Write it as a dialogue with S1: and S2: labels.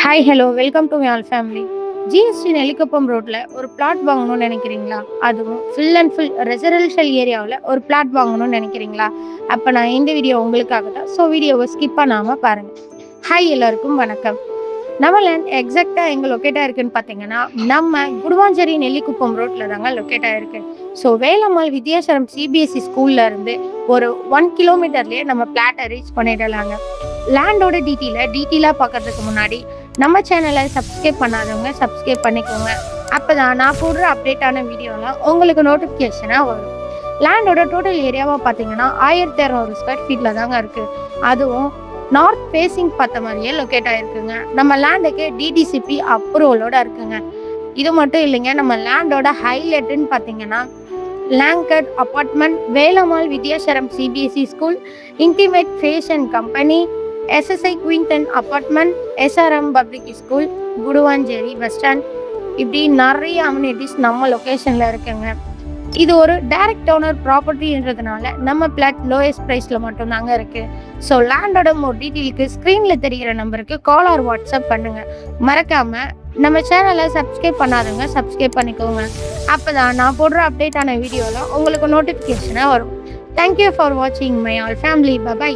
S1: Hi hello welcome to my all family. GST Nellikuppam ரோட்ல ஒரு plot வாங்கணும்னு நினைக்கிறீங்களா? அதுவும் ஃபுல் அண்ட் ஃபுல் ரெசிடென்ஷியல் ஏரியாவில் ஒரு பிளாட் வாங்கணும்னு நினைக்கிறீங்களா? அப்போ நான் இந்த வீடியோ உங்களுக்காக தான். ஸோ வீடியோவை ஸ்கிப் பண்ணாமல் பாருங்கள். ஹாய் எல்லாருக்கும் வணக்கம். நம்ம லேண்ட் எக்ஸாக்டாக எங்கே லொக்கேட்டாக இருக்குன்னு பார்த்தீங்கன்னா நம்ம குடுவாஞ்சேரி நெல்லிக்குப்பம் ரோட்டில் தாங்க லொக்கேட்டாக இருக்கு. ஸோ வேலம்மாள் வித்யாசரம் சிபிஎஸ்சி ஸ்கூல்ல இருந்து ஒரு 1 கிலோமீட்டர்லேயே நம்ம பிளாட்டை ரீச் பண்ணிடலாங்க. லேண்டோட டீட்டெயிலாக பார்க்கறதுக்கு முன்னாடி நம்ம சேனலை சப்ஸ்கிரைப் பண்ணாதவங்க சப்ஸ்கிரைப் பண்ணிக்கோங்க. அப்போ தான் நான் போடுற அப்டேட்டான வீடியோலாம் உங்களுக்கு நோட்டிஃபிகேஷனாக வரும். லேண்டோட டோட்டல் ஏரியாவாக பார்த்தீங்கன்னா 1200 ஸ்கொயர் ஃபீட்டில் தாங்க இருக்குது. அதுவும் நார்த் ஃபேஸிங் பார்த்த மாதிரியே லொக்கேட் ஆகிருக்குங்க. நம்ம லேண்டுக்கு டிடிசிபி அப்ரூவலோட இருக்குங்க. இது மட்டும் இல்லைங்க, நம்ம லேண்டோட ஹைலைட்டுன்னு பார்த்தீங்கன்னா லேங்கட் apartment, Velammal Vidyashram CBSE school, intimate fashion company, SSI குயின்டன் apartment, SRM public school, Guduvancheri bus stand, இப்படி நிறைய அம்யூனிட்டிஸ் நம்ம லொக்கேஷனில் இருக்குங்க. இது ஒரு டைரக்ட் ஓனர் ப்ராப்பர்ட்டின்றதுனால நம்ம பிளாட் லோயஸ்ட் ப்ரைஸில் மட்டும்தாங்க இருக்குது. ஸோ லேண்டோட மோர் டீட்டெயிலுக்கு ஸ்க்ரீனில் தெரிகிற நம்பருக்கு கால் ஆர் வாட்ஸ்அப் பண்ணுங்கள். மறக்காமல் நம்ம சேனலை சப்ஸ்கிரைப் பண்ணாதவங்க சப்ஸ்கிரைப் பண்ணிக்கோங்க. அப்போ தான் நான் போடுற அப்டேட்டான வீடியோவில் உங்களுக்கு நோட்டிஃபிகேஷனாக வரும். தேங்க்யூ ஃபார் வாட்சிங் மை ஆல் ஃபேமிலி. பை.